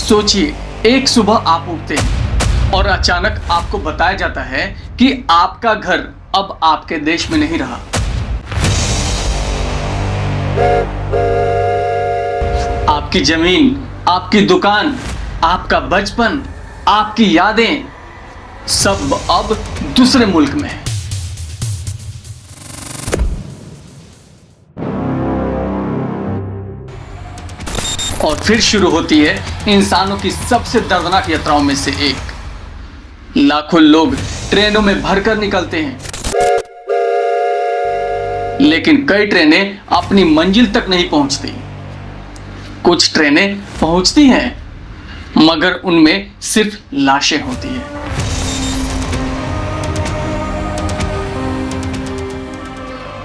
सोचिए, एक सुबह आप उठते हैं और अचानक आपको बताया जाता है कि आपका घर अब आपके देश में नहीं रहा। आपकी जमीन, आपकी दुकान, आपका बचपन, आपकी यादें सब अब दूसरे मुल्क में है। और फिर शुरू होती है इंसानों की सबसे दर्दनाक यात्राओं में से एक। लाखों लोग ट्रेनों में भरकर निकलते हैं, लेकिन कई ट्रेनें अपनी मंजिल तक नहीं पहुंचती। कुछ ट्रेनें पहुंचती हैं, मगर उनमें सिर्फ लाशें होती हैं।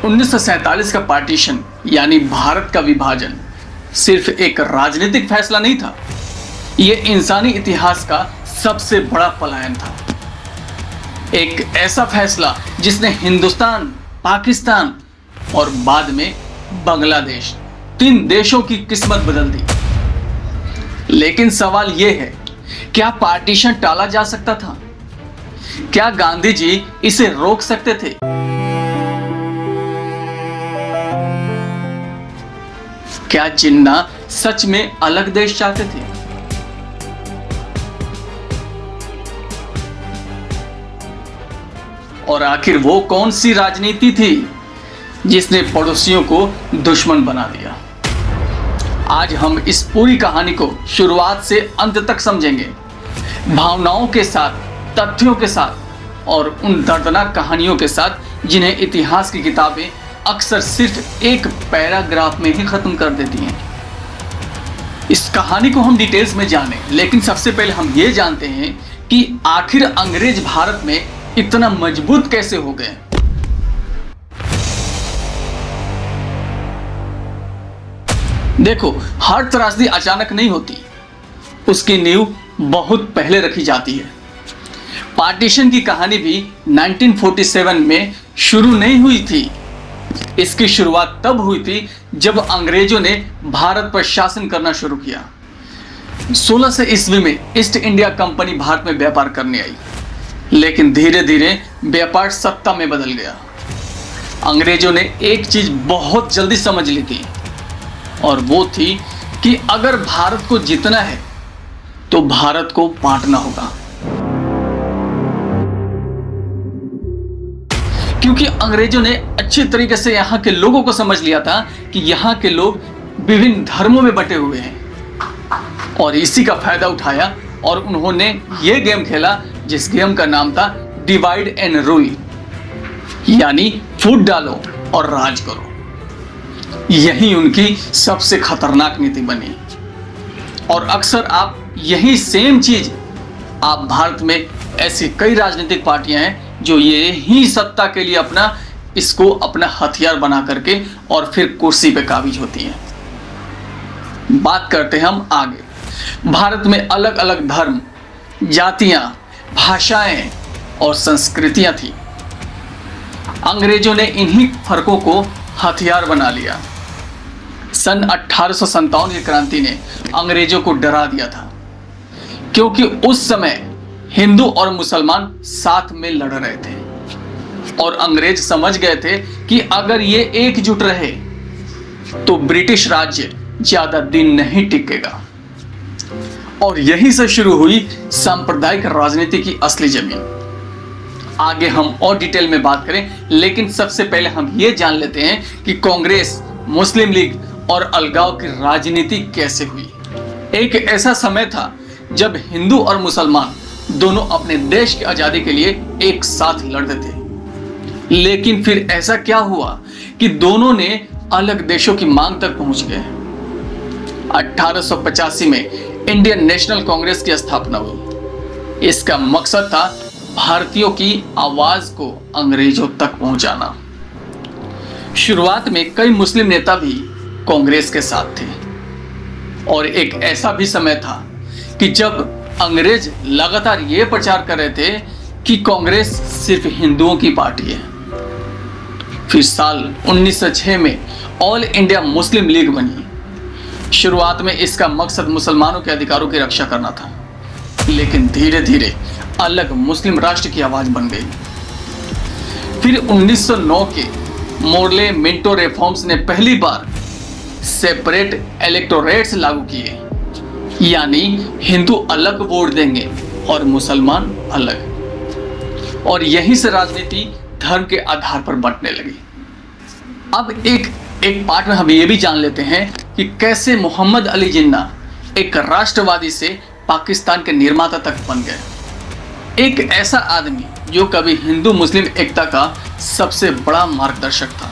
(1947) का पार्टीशन यानी भारत का विभाजन सिर्फ एक राजनीतिक फैसला नहीं था, यह इंसानी इतिहास का सबसे बड़ा पलायन था। एक ऐसा फैसला जिसने हिंदुस्तान, पाकिस्तान और बाद में बांग्लादेश 3 देशों की किस्मत बदल दी। लेकिन सवाल यह है, क्या पार्टीशन टाला जा सकता था? क्या गांधी जी इसे रोक सकते थे? क्या जिन्ना सच में अलग देश चाहते थे? और आखिर वो कौन सी राजनीति थी जिसने पड़ोसियों को दुश्मन बना दिया? आज हम इस पूरी कहानी को शुरुआत से अंत तक समझेंगे, भावनाओं के साथ, तथ्यों के साथ और उन दर्दनाक कहानियों के साथ जिन्हें इतिहास की किताबें अक्सर सिर्फ एक पैराग्राफ में ही खत्म कर देती हैं। इस कहानी को हम डिटेल्स में जानें, लेकिन सबसे पहले हम ये जानते हैं कि आखिर अंग्रेज भारत में इतना मजबूत कैसे हो गए। देखो, हर त्रासदी अचानक नहीं होती, उसकी नींव बहुत पहले रखी जाती है। पार्टीशन की कहानी भी 1947 में शुरू नहीं हुई थी। इसकी शुरुआत तब हुई थी जब अंग्रेजों ने भारत पर शासन करना शुरू किया। 1600 ईस्वी में ईस्ट इंडिया कंपनी भारत में व्यापार करने आई, लेकिन धीरे धीरे व्यापार सत्ता में बदल गया। अंग्रेजों ने एक चीज बहुत जल्दी समझ ली थी, और वो थी कि अगर भारत को जीतना है तो भारत को बांटना होगा। क्योंकि अंग्रेजों ने अच्छे तरीके से यहाँ के लोगों को समझ लिया था कि यहाँ के लोग विभिन्न धर्मों में बटे हुए हैं, और इसी का फायदा उठाया और उन्होंने ये गेम खेला जिस गेम का नाम था डिवाइड एंड रूल, यानी फूट डालो और राज करो। यही उनकी सबसे खतरनाक नीति बनी, और अक्सर आप यही सेम चीज आप भारत में ऐसी कई राजनीतिक पार्टियां हैं जो यही सत्ता के लिए इसको अपना हथियार बना करके और फिर कुर्सी पे काबिज होती हैं। बात करते हैं हम आगे। भारत में अलग अलग धर्म, जातियां, भाषाएं और संस्कृतियां थी। अंग्रेजों ने इन्हीं फर्कों को हथियार बना लिया। सन 1857 की क्रांति ने अंग्रेजों को डरा दिया था, क्योंकि उस समय हिंदू और मुसलमान साथ में लड़ रहे थे, और अंग्रेज समझ गए थे कि अगर ये एकजुट रहे तो ब्रिटिश राज्य ज्यादा दिन नहीं टिकेगा। और यहीं से शुरू हुई सांप्रदायिक राजनीति की असली जमीन। आगे हम और डिटेल में बात करें, लेकिन सबसे पहले हम ये जान लेते हैं कि कांग्रेस, मुस्लिम लीग और अलगाव की राजनीति कैसे हुई। एक ऐसा समय था जब हिंदू और मुसलमान दोनों अपने देश की आजादी के लिए एक साथ लड़ते थे, लेकिन फिर ऐसा क्या हुआ कि दोनों ने अलग देशों की मांग तक पहुंच गए। 1885 में इंडियन नेशनल कांग्रेस की स्थापना हुई। इसका मकसद था भारतीयों की आवाज को अंग्रेजों तक पहुंचाना। शुरुआत में कई मुस्लिम नेता भी कांग्रेस के साथ थे, और एक ऐसा भी समय था कि जब अंग्रेज लगातार ये प्रचार कर रहे थे कि कांग्रेस सिर्फ हिंदुओं की पार्टी है। फिर साल 1906 में ऑल इंडिया मुस्लिम लीग बनी। शुरुआत में इसका मकसद मुसलमानों के अधिकारों की रक्षा करना था, लेकिन धीरे धीरे अलग मुस्लिम राष्ट्र की आवाज बन गई। फिर 1909 के मोर्ले मिंटो रिफॉर्म्स ने पहली बार सेपरेट इलेक्टोरेट्स लागू किए, यानी हिंदू अलग वोट देंगे और मुसलमान अलग, और यहीं से राजनीति धर्म के आधार पर बंटने लगी। अब एक पार्ट में हम ये भी जान लेते हैं कि कैसे मोहम्मद अली जिन्ना एक राष्ट्रवादी से पाकिस्तान के निर्माता तक बन गए। एक ऐसा आदमी जो कभी हिंदू मुस्लिम एकता का सबसे बड़ा मार्गदर्शक था,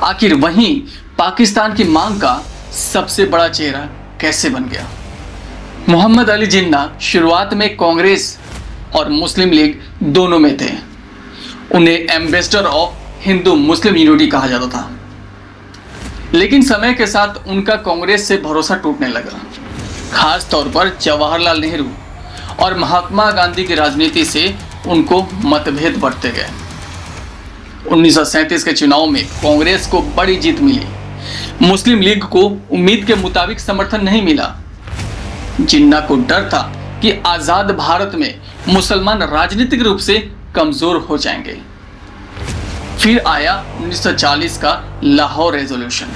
आखिर वहीं पाकिस्तान की मांग का सबसे बड़ा चेहरा कैसे बन गया। मोहम्मद अली जिन्ना शुरुआत में कांग्रेस और मुस्लिम लीग दोनों में थे। उन्हें ambassador of Hindu Muslim unity कहा जाता था, लेकिन समय के साथ उनका कांग्रेस से भरोसा टूटने लगा। खास तौर पर जवाहरलाल नेहरू और महात्मा गांधी की राजनीति से उनको मतभेद बढ़ते गए। 1937 के चुनाव में कांग्रेस को बड़ी जीत मिली। मुस्लिम लीग को उम्मीद के मुताबिक समर्थन नहीं मिला। जिन्ना को डर था कि आजाद भारत में मुसलमान राजनीतिक रूप से कमजोर हो जाएंगे। फिर आया 1940 का लाहौर रेजोल्यूशन।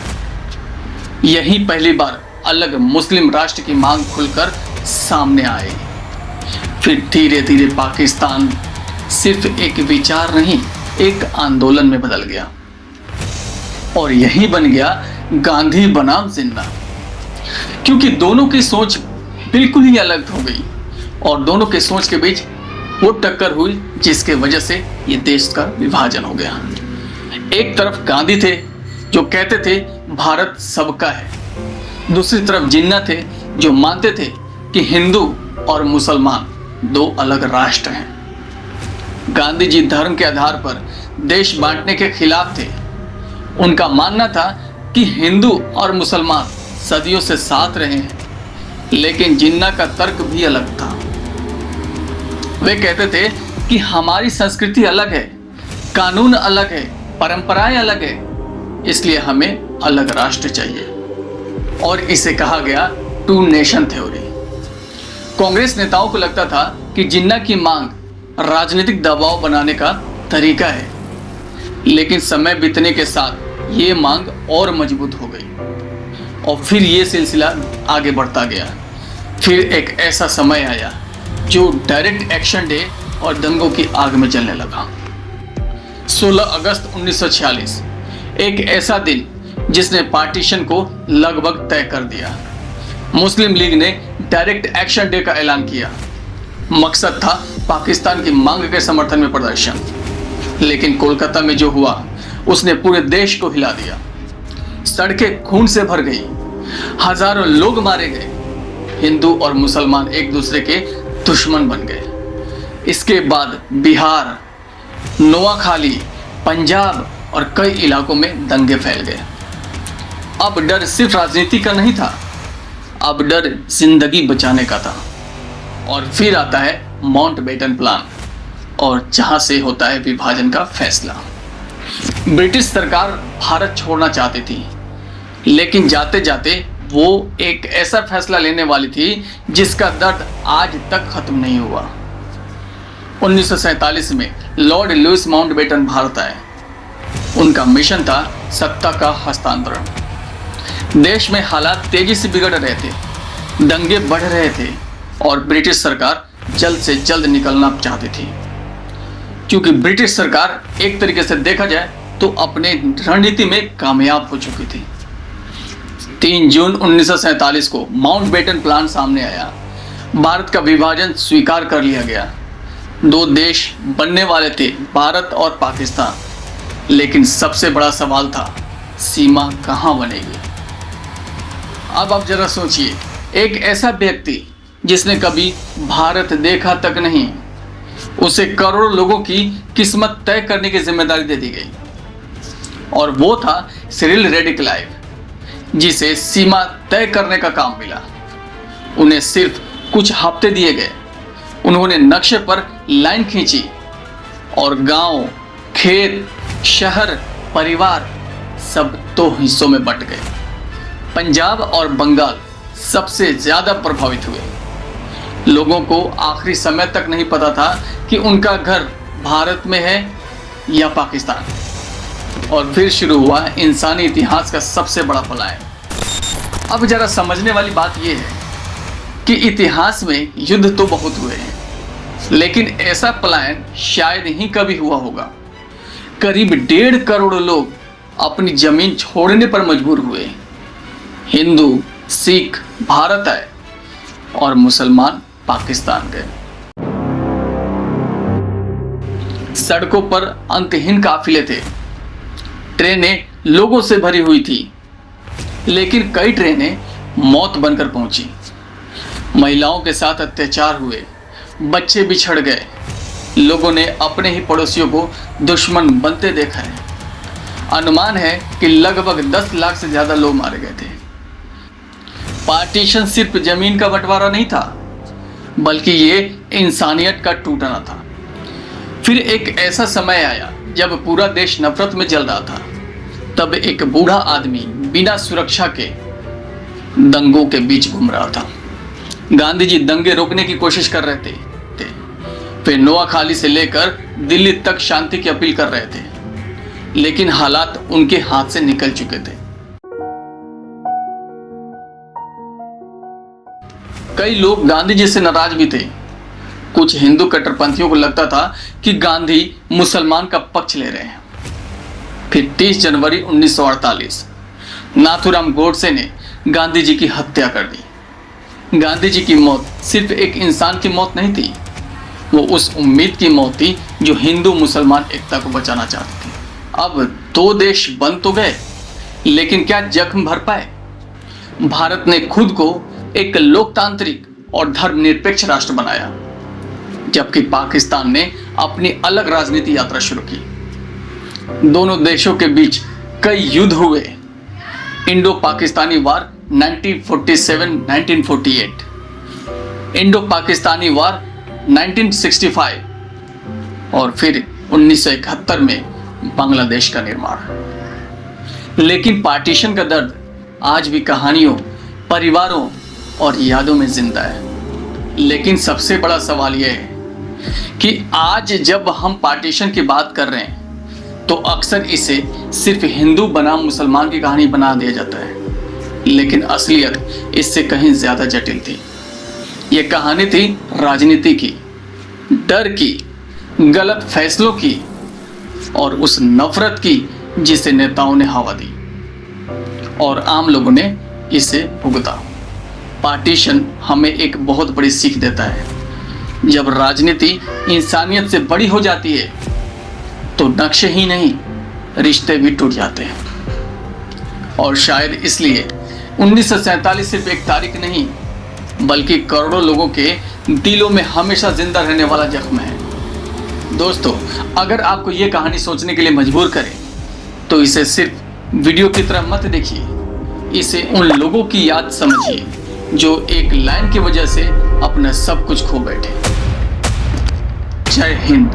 यही पहली बार अलग मुस्लिम राष्ट्र की मांग खुलकर सामने आई। फिर धीरे धीरे पाकिस्तान सिर्फ एक विचार नहीं, एक आंदोलन में बदल गया, और यही बन गया गांधी बनाम जिन्ना। क्योंकि दोनों की सोच बिल्कुल ही अलग हो गई, और दोनों के सोच के बीच वो टक्कर हुई जिसके वजह से ये देश का विभाजन हो गया। एक तरफ गांधी थे जो कहते थे भारत सबका है, दूसरी तरफ जिन्ना थे जो मानते थे कि हिंदू और मुसलमान दो अलग राष्ट्र हैं। गांधी जी धर्म के आधार पर देश बांटने के खिलाफ थे। उनका मानना था कि हिंदू और मुसलमान सदियों से साथ रहे हैं, लेकिन जिन्ना का तर्क भी अलग था। वे कहते थे कि हमारी संस्कृति अलग है, कानून अलग है, परंपराएं अलग है, इसलिए हमें अलग राष्ट्र चाहिए, और इसे कहा गया टू नेशन थ्योरी। कांग्रेस नेताओं को लगता था कि जिन्ना की मांग राजनीतिक दबाव बनाने का तरीका है, लेकिन समय बीतने के साथ ये मांग और मजबूत हो गई, और फिर ये सिलसिला आगे बढ़ता गया। फिर एक ऐसा समय आया जो डायरेक्ट एक्शन डे और दंगों की आग में जलने लगा। 16 अगस्त 1946 एक ऐसा दिन जिसने पार्टीशन को लगभग तय कर दिया। मुस्लिम लीग ने डायरेक्ट एक्शन डे का ऐलान किया। मकसद था पाकिस्तान की मांग के समर्थन में प्रदर्शन, लेकिन कोलकाता में जो हुआ उसने पूरे देश को हिला दिया। सड़कें खून से भर गई, हजारों लोग मारे गए, हिंदू और मुसलमान एक दूसरे के दुश्मन बन गए। इसके बाद बिहार, नोआखाली, पंजाब और कई इलाकों में दंगे फैल गए। अब डर सिर्फ राजनीति का नहीं था, अब डर जिंदगी बचाने का था। और फिर आता है माउंटबेटन प्लान, और जहां से होता है विभाजन का फैसला। ब्रिटिश सरकार भारत छोड़ना चाहती थी, लेकिन जाते जाते वो एक ऐसा फैसला लेने वाली थी जिसका दर्द आज तक खत्म नहीं हुआ। 1947 में लॉर्ड लुइस माउंटबेटन भारत आए। उनका मिशन था सत्ता का हस्तांतरण। देश में हालात तेजी से बिगड़ रहे थे, दंगे बढ़ रहे थे, और ब्रिटिश सरकार जल्द से जल्द निकलना चाहती थी, क्योंकि ब्रिटिश सरकार एक तरीके से देखा जाए तो अपने रणनीति में कामयाब हो चुकी थी। 3 जून 1947 को माउंटबेटन प्लान सामने आया। भारत का विभाजन स्वीकार कर लिया गया। 2 देश बनने वाले थे, भारत और पाकिस्तान, लेकिन सबसे बड़ा सवाल था सीमा कहां बनेगी। अब आप जरा सोचिए, एक ऐसा व्यक्ति जिसने कभी भारत देखा तक नहीं, उसे करोड़ों लोगों की किस्मत तय करने की जिम्मेदारी दे दी गई, और वो था सिरिल रैडक्लिफ, जिसे सीमा तय करने का काम मिला। उन्हें सिर्फ कुछ हफ्ते दिए गए। उन्होंने नक्शे पर लाइन खींची और गांव, खेत, शहर, परिवार सब 2 हिस्सों में बंट गए। पंजाब और बंगाल सबसे ज्यादा प्रभावित हुए। लोगों को आखिरी समय तक नहीं पता था कि उनका घर भारत में है या पाकिस्तान। और फिर शुरू हुआ इंसानी इतिहास का सबसे बड़ा पलायन। अब जरा समझने वाली बात यह है कि इतिहास में युद्ध तो बहुत हुए हैं, लेकिन ऐसा पलायन शायद ही कभी हुआ होगा। करीब 1.5 करोड़ लोग अपनी जमीन छोड़ने पर मजबूर हुए। हिंदू, सिख भारत आए और मुसलमान पाकिस्तान गए। सड़कों पर अंतहीन काफिले थे, ट्रेनें लोगों से भरी हुई थी, लेकिन कई ट्रेनें मौत बनकर पहुंची। महिलाओं के साथ अत्याचार हुए, बच्चे बिछड़ गए। लोगों ने अपने ही पड़ोसियों को दुश्मन बनते देखा है। अनुमान है कि लगभग 10 लाख से ज्यादा लोग मारे गए थे। पार्टीशन सिर्फ जमीन का बंटवारा नहीं था, बल्कि ये इंसानियत का टूटना था। फिर एक ऐसा समय आया जब पूरा देश नफरत में जल रहा था। तब एक बूढ़ा आदमी बिना सुरक्षा के दंगों के बीच घूम रहा था। गांधी जी दंगे रोकने की कोशिश कर रहे थे। वे नोआखाली से लेकर दिल्ली तक शांति की अपील कर रहे थे, लेकिन हालात उनके हाथ से निकल चुके थे। कई लोग गांधी जी से नाराज भी थे। कुछ हिंदू कट्टरपंथियों को लगता था कि गांधी मुसलमान का पक्ष ले रहे हैं। फिर 30 जनवरी 1948 नाथूराम गोडसे ने गांधी जी की हत्या कर दी। गांधी जी की मौत सिर्फ एक इंसान की मौत नहीं थी, वो उस उम्मीद की मौत थी जो हिंदू मुसलमान एकता को बचाना चाहती थी। अब 2 देश बन तो गए, लेकिन क्या जख्म भर पाए? भारत ने खुद को एक लोकतांत्रिक और धर्मनिरपेक्ष राष्ट्र बनाया, जबकि पाकिस्तान ने अपनी अलग राजनीति यात्रा शुरू की। दोनों देशों के बीच कई युद्ध हुए। इंडो पाकिस्तानी वार 1947-1948, इंडो पाकिस्तानी वार 1965 और फिर 1971 में बांग्लादेश का निर्माण। लेकिन पार्टीशन का दर्द आज भी कहानियों, परिवारों और यादों में जिंदा है। लेकिन सबसे बड़ा सवाल यह है कि आज जब हम पार्टीशन की बात कर रहे हैं तो अक्सर इसे सिर्फ हिंदू बनाम मुसलमान की कहानी बना दिया जाता है, लेकिन असलियत इससे कहीं ज्यादा जटिल थी। यह कहानी थी राजनीति की, डर की, गलत फैसलों की और उस नफरत की जिसे नेताओं ने हवा दी और आम लोगों ने इसे भुगता। पार्टीशन हमें एक बहुत बड़ी सीख देता है। जब राजनीति इंसानियत से बड़ी हो जाती है तो नक्शे ही नहीं, रिश्ते भी टूट जाते हैं। और शायद इसलिए 1947 सिर्फ एक तारीख नहीं, बल्कि करोड़ों लोगों के दिलों में हमेशा जिंदा रहने वाला जख्म है। दोस्तों, अगर आपको ये कहानी सोचने के लिए मजबूर करे तो इसे सिर्फ वीडियो की तरह मत देखिए, इसे उन लोगों की याद समझिए जो एक लाइन की वजह से अपना सब कुछ खो बैठे। जय हिंद।